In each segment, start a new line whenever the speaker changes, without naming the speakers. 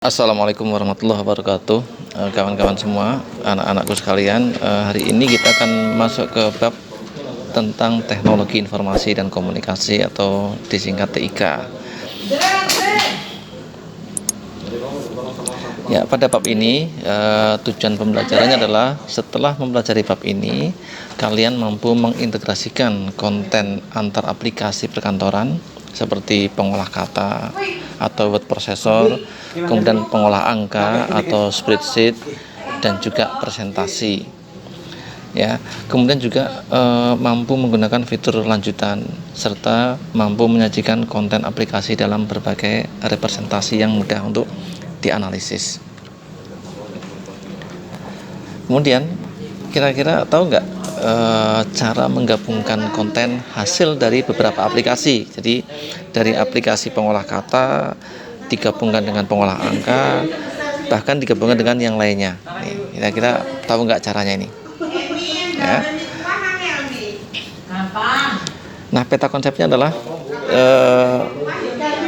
Assalamualaikum warahmatullahi wabarakatuh. Kawan-kawan semua, anak-anakku sekalian, hari ini kita akan masuk ke bab tentang teknologi informasi dan komunikasi atau disingkat TIK. Ya, pada bab ini tujuan pembelajarannya adalah setelah mempelajari bab ini, kalian mampu mengintegrasikan konten antar aplikasi perkantoran seperti pengolah kata atau word processor, kemudian pengolah angka atau spreadsheet, dan juga presentasi. Ya, kemudian juga mampu menggunakan fitur lanjutan serta mampu menyajikan konten aplikasi dalam berbagai representasi yang mudah untuk dianalisis. Kemudian kira-kira tahu nggak cara menggabungkan konten hasil dari beberapa aplikasi? Jadi dari aplikasi pengolah kata digabungkan dengan pengolah angka, bahkan digabungkan dengan yang lainnya. Nih, kira-kira tahu nggak caranya ini? Ya. Nah, peta konsepnya adalah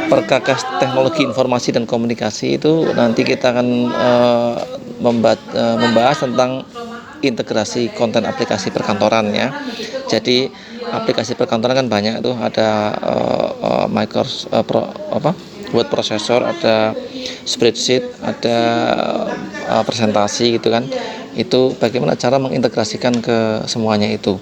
perkakas teknologi informasi dan komunikasi itu nanti kita akan membahas tentang integrasi konten aplikasi perkantoran ya. Jadi aplikasi perkantoran kan banyak tuh, ada word processor, ada spreadsheet, ada presentasi gitu kan. Itu bagaimana cara mengintegrasikan ke semuanya itu.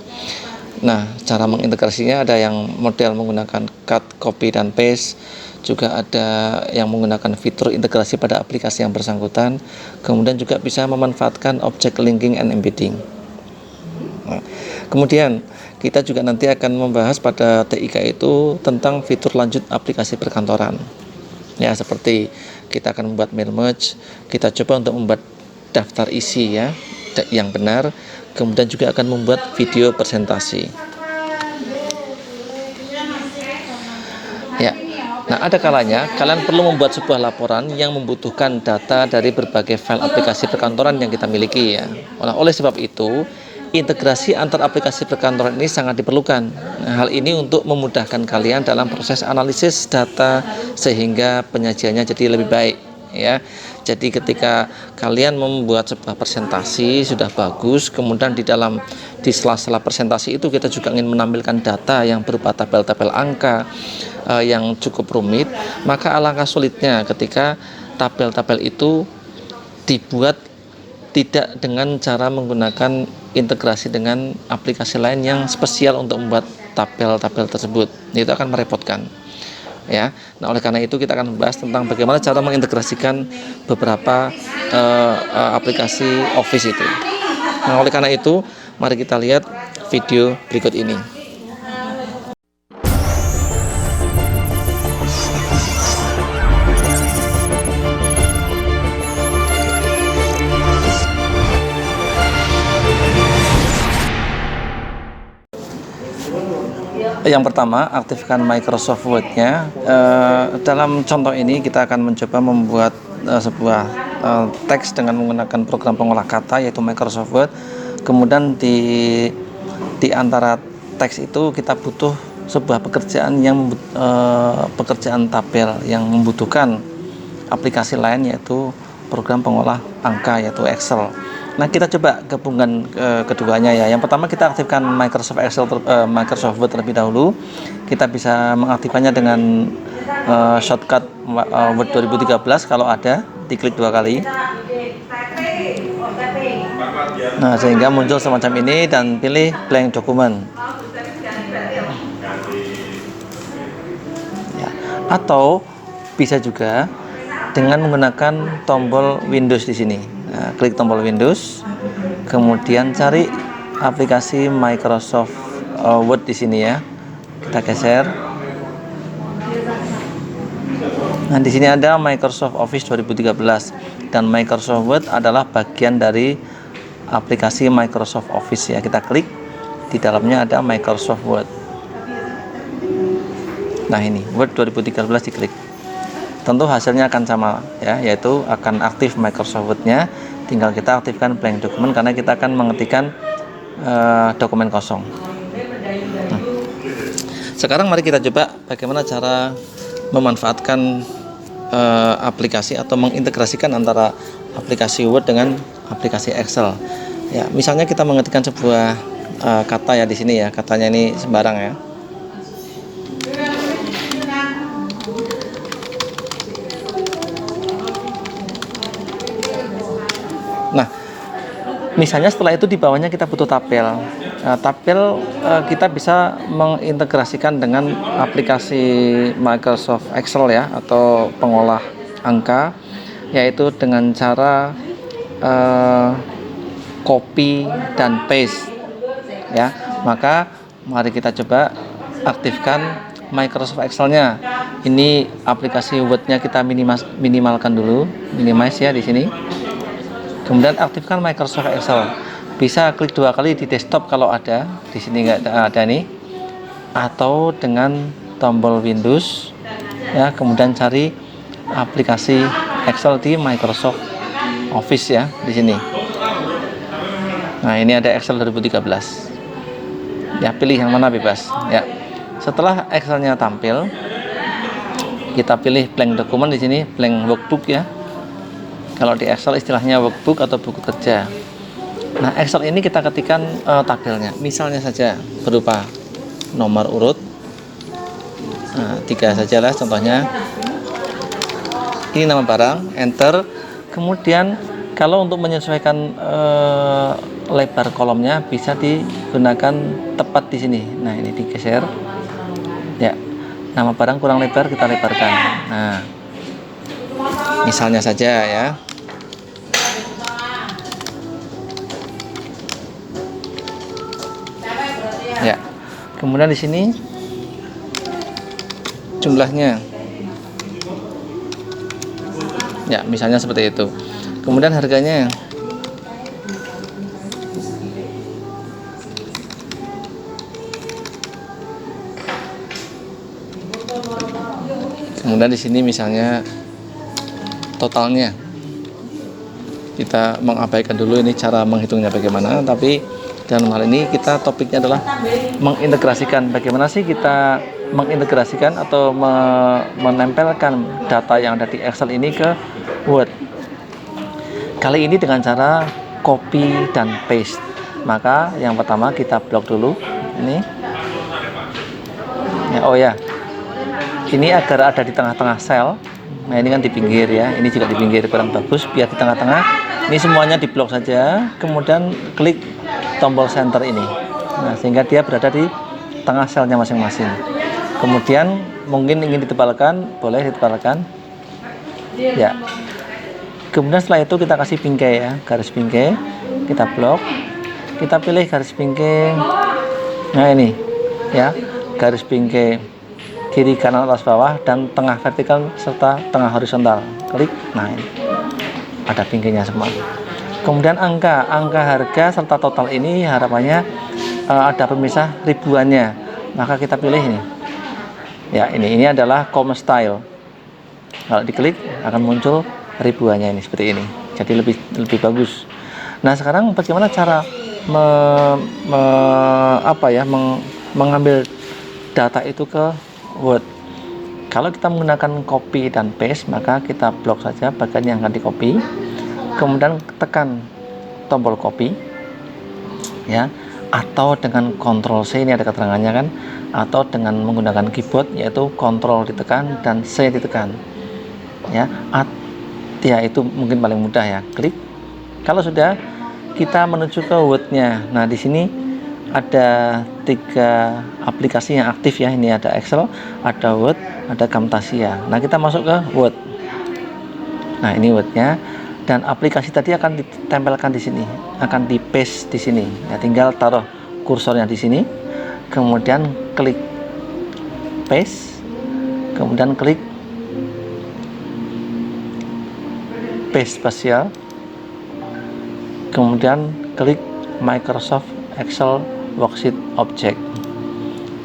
Nah, cara mengintegrasinya ada yang model menggunakan cut, copy, dan paste, juga ada yang menggunakan fitur integrasi pada aplikasi yang bersangkutan, kemudian juga bisa memanfaatkan object linking and embedding. Nah, kemudian kita juga nanti akan membahas pada TIK itu tentang fitur lanjut aplikasi perkantoran. Ya, seperti kita akan membuat mail merge, kita coba untuk membuat daftar isi ya yang benar, kemudian juga akan membuat video presentasi. Ya. Nah, ada kalanya kalian perlu membuat sebuah laporan yang membutuhkan data dari berbagai file aplikasi perkantoran yang kita miliki ya. Oleh sebab itu, integrasi antar aplikasi perkantoran ini sangat diperlukan. Nah, hal ini untuk memudahkan kalian dalam proses analisis data sehingga penyajiannya jadi lebih baik ya. Jadi ketika kalian membuat sebuah presentasi sudah bagus, kemudian di sela-sela presentasi itu kita juga ingin menampilkan data yang berupa tabel-tabel angka yang cukup rumit, maka alangkah sulitnya ketika tabel-tabel itu dibuat tidak dengan cara menggunakan integrasi dengan aplikasi lain yang spesial untuk membuat tabel-tabel tersebut. Itu akan merepotkan. Ya, nah oleh karena itu kita akan membahas tentang bagaimana cara mengintegrasikan beberapa aplikasi Office itu. Nah, oleh karena itu, mari kita lihat video berikut ini. Yang pertama, aktifkan Microsoft Word-nya. Dalam contoh ini kita akan mencoba membuat sebuah teks dengan menggunakan program pengolah kata yaitu Microsoft Word. Kemudian di antara teks itu kita butuh sebuah pekerjaan pekerjaan tabel yang membutuhkan aplikasi lain yaitu program pengolah angka yaitu Excel. Nah, kita coba gabungkan keduanya ya. Yang pertama kita aktifkan Microsoft Word terlebih dahulu. Kita bisa mengaktifkannya dengan shortcut Word 2013 kalau ada, diklik 2 kali. Nah, sehingga muncul semacam ini dan pilih blank document. Ya. Atau bisa juga dengan menggunakan tombol Windows di sini. Nah, klik tombol Windows, kemudian cari aplikasi Microsoft Word di sini ya. Kita geser. Nah, di sini ada Microsoft Office 2013 dan Microsoft Word adalah bagian dari aplikasi Microsoft Office ya. Kita klik, di dalamnya ada Microsoft Word. Nah, ini Word 2013 diklik. Tentu hasilnya akan sama ya, yaitu akan aktif Microsoft Word-nya. Tinggal kita aktifkan blank document karena kita akan mengetikkan dokumen kosong. Sekarang mari kita coba bagaimana cara memanfaatkan aplikasi atau mengintegrasikan antara aplikasi Word dengan aplikasi Excel. Ya, misalnya kita mengetikkan sebuah kata ya di sini ya, katanya ini sembarang ya. Nah, misalnya setelah itu di bawahnya kita butuh tabel. Nah, tabel kita bisa mengintegrasikan dengan aplikasi Microsoft Excel ya, atau pengolah angka, yaitu dengan cara copy dan paste ya. Maka mari kita coba aktifkan Microsoft Excel-nya. Ini aplikasi Word-nya kita minimalkan dulu, minimize ya di sini. Kemudian aktifkan Microsoft Excel. Bisa klik 2 kali di desktop kalau ada, di sini nggak ada nih, atau dengan tombol Windows ya, kemudian cari aplikasi Excel di Microsoft Office ya di sini. Nah, ini ada Excel 2013. Ya, pilih yang mana bebas ya. Setelah Excelnya tampil, kita pilih blank dokumen di sini, blank workbook ya. Kalau di Excel istilahnya workbook atau buku kerja. Nah, Excel ini kita ketikkan tabelnya. Misalnya saja berupa nomor urut. Nah, 3 sajalah contohnya. Ini nama barang, enter. Kemudian kalau untuk menyesuaikan lebar kolomnya bisa digunakan tepat di sini. Nah, ini digeser. Ya. Nama barang kurang lebar, kita lebarkan. Nah, misalnya saja ya. Ya. Kemudian di sini jumlahnya. Ya, misalnya seperti itu. Kemudian harganya. Kemudian di sini misalnya totalnya. Kita mengabaikan dulu ini cara menghitungnya bagaimana, tapi dalam hal ini kita topiknya adalah mengintegrasikan. Bagaimana sih kita mengintegrasikan atau menempelkan data yang ada di Excel ini ke Word. Kali ini dengan cara copy dan paste. Maka yang pertama kita blok dulu ini. Ya, oh ya. Ini agar ada di tengah-tengah sel. Nah, ini kan di pinggir ya. Ini juga di pinggir, kurang bagus. Biar di tengah-tengah. Ini semuanya diblok saja. Kemudian klik tombol center ini. Nah, sehingga dia berada di tengah selnya masing-masing. Kemudian mungkin ingin ditebalkan, boleh ditebalkan. Ya. Kemudian setelah itu kita kasih bingkai ya, garis bingkai. Kita blok. Kita pilih garis bingkai. Nah, ini ya, garis bingkai kiri kanan atas bawah dan tengah vertikal serta tengah horizontal. Klik. Nah, ini ada bingkainya semua. Kemudian angka harga serta total ini harapannya ada pemisah ribuannya. Maka kita pilih ini. Ya, ini adalah com style. Kalau diklik akan muncul ribuannya ini seperti ini. Jadi lebih bagus. Nah, sekarang bagaimana cara mengambil data itu ke Word. Kalau kita menggunakan copy dan paste, maka kita blok saja bagian yang akan di copy. Kemudian tekan tombol copy ya, atau dengan Ctrl C, ini ada keterangannya kan, atau dengan menggunakan keyboard yaitu Ctrl ditekan dan C ditekan ya. Ya, itu mungkin paling mudah ya. Klik. Kalau sudah, kita menuju ke Word-nya. Nah, di sini ada 3 aplikasi yang aktif ya. Ini ada Excel, ada Word, ada Camtasia. Nah, kita masuk ke Word. Nah, ini Word-nya. Dan aplikasi tadi akan ditempelkan di sini, akan di paste di sini. Ya, tinggal taruh kursornya di sini, kemudian klik paste, kemudian klik paste spasial, kemudian klik Microsoft Excel Worksheet Object.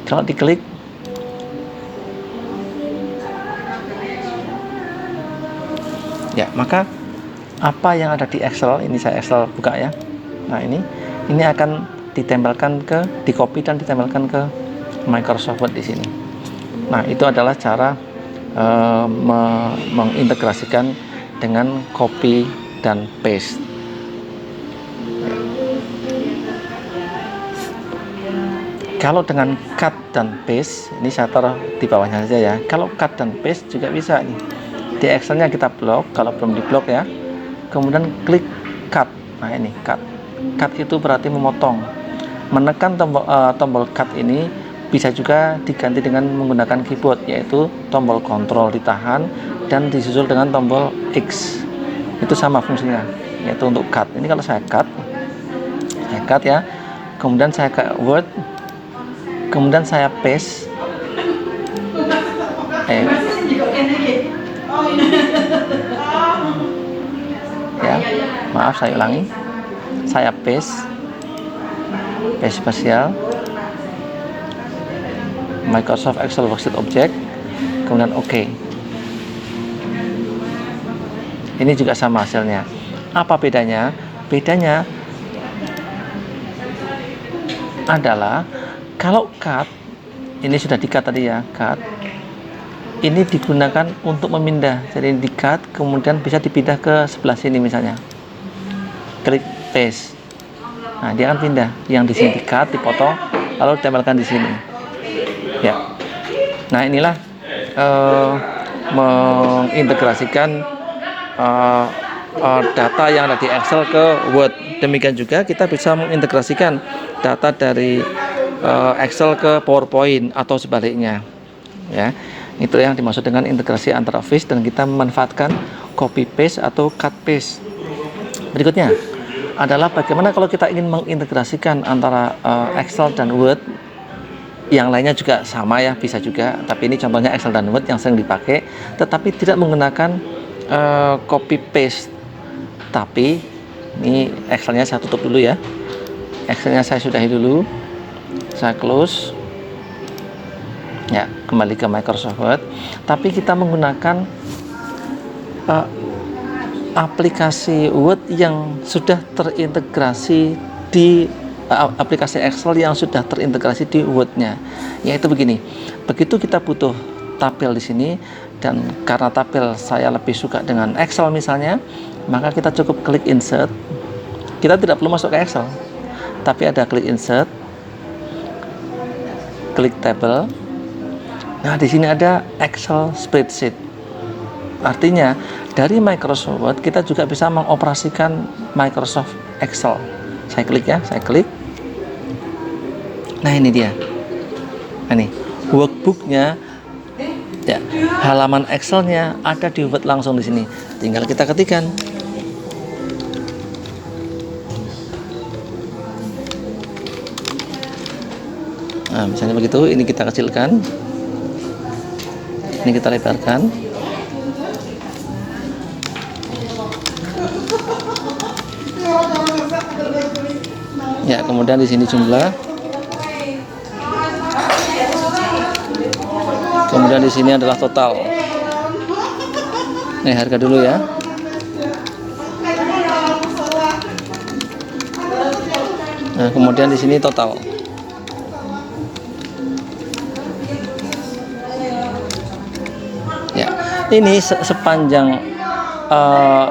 Kalau diklik, ya, maka apa yang ada di Excel, ini saya Excel buka ya. Nah, ini akan ditempelkan di copy dan ditempelkan ke Microsoft Word di sini. Nah, itu adalah cara mengintegrasikan dengan copy dan paste. Kalau dengan cut dan paste, ini saya taruh di bawahnya saja ya. Kalau cut dan paste juga bisa nih. Di Excelnya kita blok, kalau belum diblok ya. Kemudian klik cut. Nah ini cut. Cut itu berarti memotong. Menekan tombol cut ini bisa juga diganti dengan menggunakan keyboard, yaitu tombol Ctrl ditahan dan disusul dengan tombol X. Itu sama fungsinya, yaitu untuk cut. Ini kalau saya cut ya. Kemudian saya ke Word. Kemudian saya paste. Ya, maaf saya ulangi. Saya paste spesial Microsoft Excel Worksheet Object, kemudian OK. Ini juga sama hasilnya. Apa bedanya? Bedanya adalah kalau cut, ini sudah di-cut tadi ya, cut. Ini digunakan untuk memindah. Jadi di-cut, kemudian bisa dipindah ke sebelah sini misalnya. Klik paste. Nah, dia akan pindah. Yang di sini di-cut, dipotong, lalu ditempelkan di sini. Ya. Nah, inilah mengintegrasikan data yang ada di Excel ke Word. Demikian juga kita bisa mengintegrasikan data dari Excel ke PowerPoint atau sebaliknya. Ya, itu yang dimaksud dengan integrasi antar office, dan kita memanfaatkan copy paste atau cut paste. Berikutnya adalah bagaimana kalau kita ingin mengintegrasikan antara Excel dan Word. Yang lainnya juga sama ya, bisa juga, tapi ini contohnya Excel dan Word yang sering dipakai, tetapi tidak menggunakan copy paste. Tapi ini Excelnya saya tutup dulu ya. Excelnya saya sudahi dulu, saya close ya, kembali ke Microsoft Word. Tapi kita menggunakan aplikasi Word yang sudah terintegrasi di aplikasi Excel yang sudah terintegrasi di Word-nya. Yaitu begini, begitu kita butuh tabel di sini, dan karena tabel saya lebih suka dengan Excel misalnya, maka kita cukup klik insert. Kita tidak perlu masuk ke Excel, tapi ada klik insert, klik table. Nah, di sini ada Excel spreadsheet. Artinya dari Microsoft Word kita juga bisa mengoperasikan Microsoft Excel. Saya klik ya, saya klik. Nah, ini dia. Nah, ini workbooknya ya, halaman Excelnya ada di Word langsung di sini. Tinggal kita ketikkan. Nah, misalnya begitu, ini kita kecilkan, ini kita lebarkan. Ya, kemudian di sini jumlah. Kemudian di sini adalah total. Nih, harga dulu ya. Nah, kemudian di sini total. Ya, ini sepanjang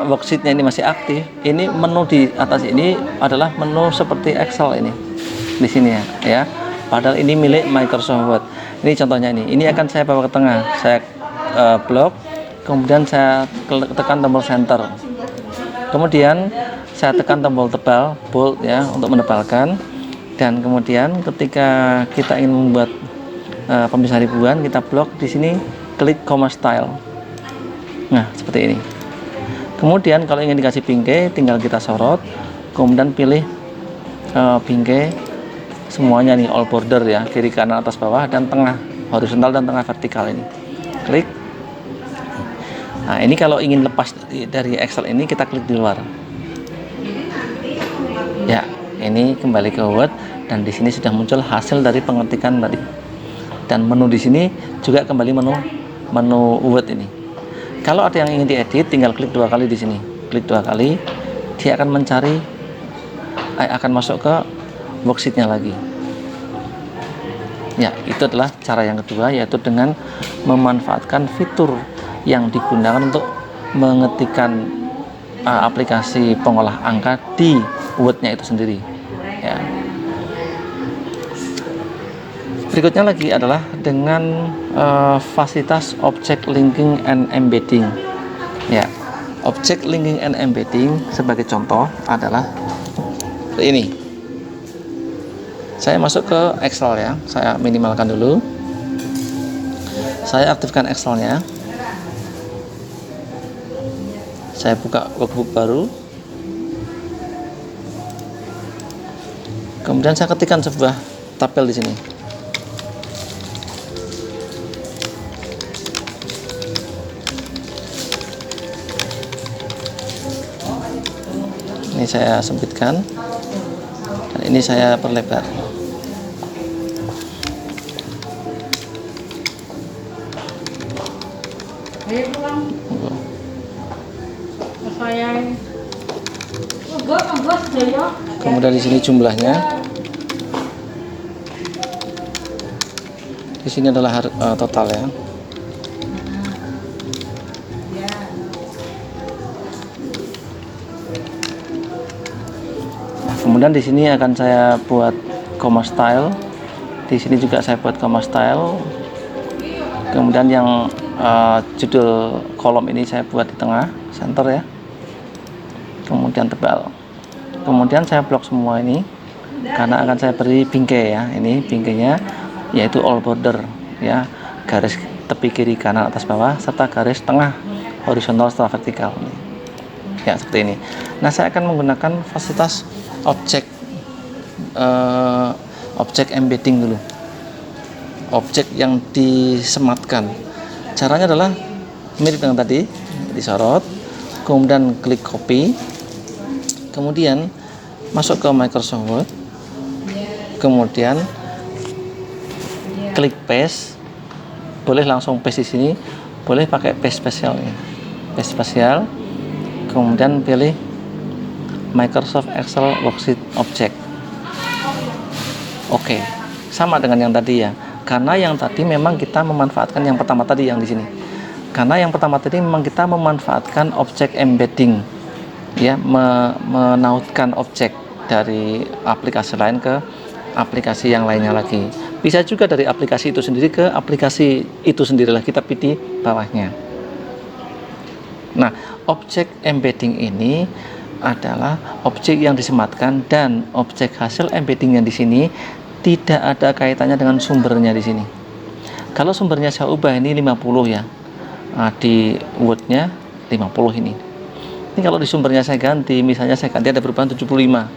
worksheetnya ini masih aktif. Ini menu di atas ini adalah menu seperti Excel ini di sini ya. Padahal ini milik Microsoft Word. Ini contohnya ini. Ini akan saya bawa ke tengah. Saya blok, kemudian saya tekan tombol center. Kemudian saya tekan tombol tebal bold ya untuk menebalkan. Dan kemudian ketika kita ingin membuat pemisah ribuan, kita blok di sini, klik comma style. Nah, seperti ini. Kemudian kalau ingin dikasih bingkai, tinggal kita sorot, kemudian pilih bingkai semuanya nih, all border ya, kiri kanan atas bawah dan tengah, horizontal dan tengah vertikal ini. Klik. Nah, ini kalau ingin lepas dari Excel ini, kita klik di luar. Ya, ini kembali ke Word, dan di sini sudah muncul hasil dari pengetikan tadi. Dan menu di sini juga kembali menu Word ini. Kalau ada yang ingin diedit, tinggal klik 2 kali di sini. Klik 2 kali, dia akan mencari, akan masuk ke worksheetnya lagi. Ya, itu adalah cara yang kedua, yaitu dengan memanfaatkan fitur yang digunakan untuk mengetikkan aplikasi pengolah angka di Word-nya itu sendiri ya. Berikutnya lagi adalah dengan fasilitas Object Linking and Embedding ya. Object Linking and Embedding sebagai contoh adalah ini. Saya masuk ke Excel ya, saya minimalkan dulu, saya aktifkan Excelnya, saya buka workbook baru, kemudian saya ketikkan sebuah tabel di sini. Ini saya sempitkan dan ini saya perlebar. Kemudian di sini jumlahnya, di sini adalah total ya. Kemudian di sini akan saya buat comma style. Di sini juga saya buat comma style. Kemudian yang judul kolom ini saya buat di tengah, center ya. Kemudian tebal. Kemudian saya blok semua ini karena akan saya beri bingkai ya. Ini bingkainya yaitu all border ya, garis tepi kiri kanan atas bawah serta garis tengah horizontal serta vertikal ya, seperti ini. Nah, saya akan menggunakan fasilitas objek embedding dulu, objek yang disematkan. Caranya adalah mirip dengan tadi, disorot, kemudian klik copy, kemudian masuk ke Microsoft Word, kemudian klik paste. Boleh langsung paste di sini, boleh pakai paste spesial ini, paste spesial, kemudian pilih Microsoft Excel Worksheet Object. Oke, sama dengan yang tadi ya. Karena yang tadi memang kita memanfaatkan yang pertama tadi yang di sini. Karena yang pertama tadi memang kita memanfaatkan object embedding, ya, menautkan objek dari aplikasi lain ke aplikasi yang lainnya lagi. Bisa juga dari aplikasi itu sendiri ke aplikasi itu sendirilah, kita pilih bawahnya. Nah, objek embedding ini adalah objek yang disematkan dan objek hasil embedding yang di sini tidak ada kaitannya dengan sumbernya di sini. Kalau sumbernya saya ubah ini 50 ya, di Word-nya 50 ini. Ini kalau di sumbernya saya ganti, misalnya saya ganti ada perubahan 75.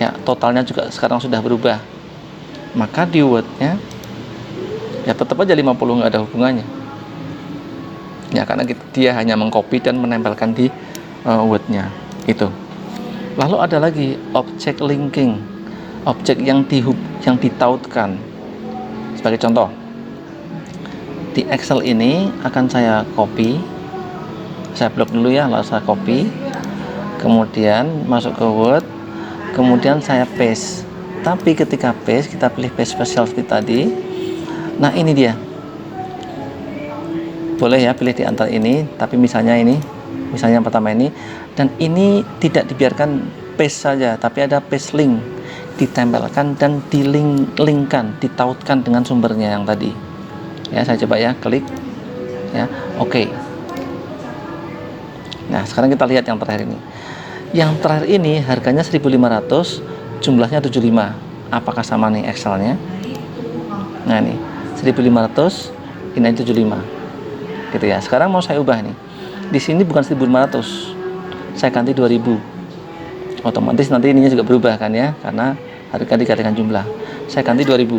Ya, totalnya juga sekarang sudah berubah. Maka di Word-nya ya tetap aja 50, nggak ada hubungannya. Ya, karena dia hanya mengcopy dan menempelkan di Word-nya itu. Lalu ada lagi object linking, objek yang ditautkan. Sebagai contoh, di Excel ini akan saya copy, saya blok dulu ya, lalu saya copy, kemudian masuk ke Word, kemudian saya paste. Tapi ketika paste, kita pilih paste spesial seperti tadi. Nah, ini dia. Boleh ya pilih di antara ini, tapi misalnya ini, misalnya yang pertama ini, dan ini tidak dibiarkan paste saja, tapi ada paste link, ditempelkan dan dilink-linkkan, ditautkan dengan sumbernya yang tadi. Ya, saya coba ya, klik ya, oke. Nah, sekarang kita lihat yang terakhir ini. Yang terakhir ini harganya 1.500, jumlahnya 75. Apakah sama nih Excelnya? Nah, ini 1.500, ini 75. Gitu ya. Sekarang mau saya ubah nih. Di sini bukan 1.500. Saya ganti 2.000. Otomatis nanti ininya juga berubah kan ya, karena harga dikatakan jumlah. Saya ganti 2.000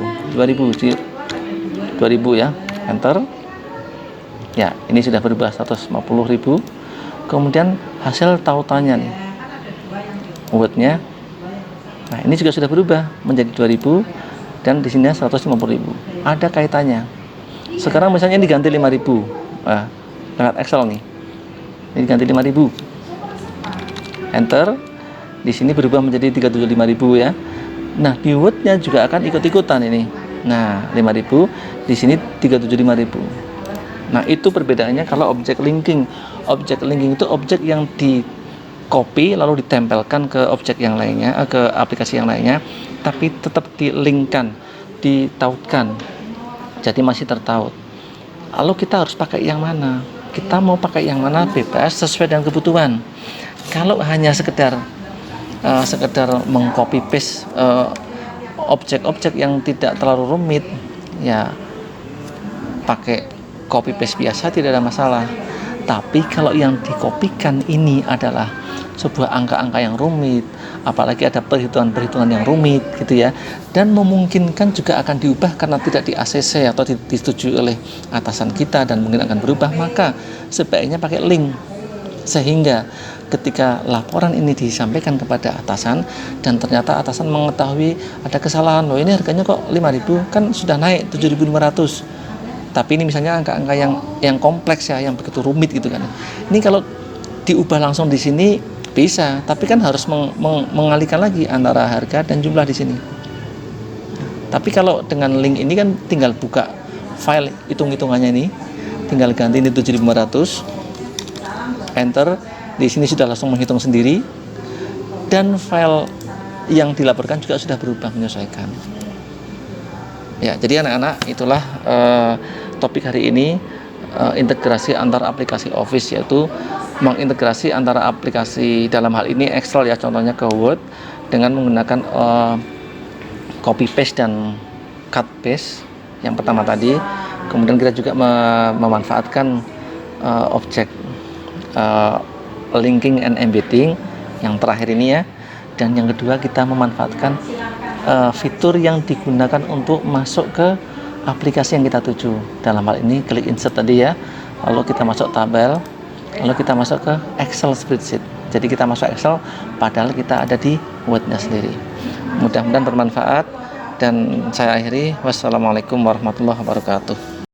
ya, enter ya, ini sudah berubah 150.000. Kemudian hasil tautannya nih, Word-nya, nah ini juga sudah berubah menjadi 2.000 dan di sini 150.000. Ada kaitannya. Sekarang misalnya ini diganti 5.000, lewat Excel nih, ini diganti 5.000, enter, di sini berubah menjadi 375.000 ya. Nah, di Word-nya juga akan ikut-ikutan ini. Nah, 5.000, di sini 375.000. Nah, itu perbedaannya kalau objek linking. Objek linking itu objek yang di copy lalu ditempelkan ke objek yang lainnya, ke aplikasi yang lainnya, tapi tetap di-linkkan, ditautkan. Jadi masih tertaut. Lalu kita harus pakai yang mana? Kita mau pakai yang mana bebas sesuai dengan kebutuhan. Kalau hanya sekedar mengcopy paste objek-objek yang tidak terlalu rumit, ya pakai copy paste biasa tidak ada masalah. Tapi kalau yang dikopikan ini adalah sebuah angka-angka yang rumit, apalagi ada perhitungan-perhitungan yang rumit gitu ya, dan memungkinkan juga akan diubah karena tidak di ACC atau disetujui oleh atasan kita dan mungkin akan berubah, maka sebaiknya pakai link, sehingga ketika laporan ini disampaikan kepada atasan dan ternyata atasan mengetahui ada kesalahan, loh ini harganya kok 5.000, kan sudah naik 7.500, tapi ini misalnya angka-angka yang kompleks ya, yang begitu rumit gitu kan. Ini kalau diubah langsung di sini bisa, tapi kan harus mengalihkan lagi antara harga dan jumlah di sini. Tapi kalau dengan link ini kan tinggal buka file hitung-hitungannya ini, tinggal ganti ini 7.500, enter, di sini sudah langsung menghitung sendiri, dan file yang dilaporkan juga sudah berubah menyesuaikan. Ya, jadi anak-anak, itulah topik hari ini, integrasi antar aplikasi Office, yaitu mengintegrasi antara aplikasi dalam hal ini Excel ya, contohnya ke Word dengan menggunakan copy paste dan cut paste yang pertama tadi. Kemudian kita juga memanfaatkan objek linking and embedding yang terakhir ini ya. Dan yang kedua, kita memanfaatkan fitur yang digunakan untuk masuk ke aplikasi yang kita tuju. Dalam hal ini klik insert tadi ya, lalu kita masuk tabel, lalu kita masuk ke Excel spreadsheet. Jadi kita masuk Excel padahal kita ada di Word-nya sendiri. Mudah-mudahan bermanfaat, dan saya akhiri. Wassalamualaikum warahmatullahi wabarakatuh.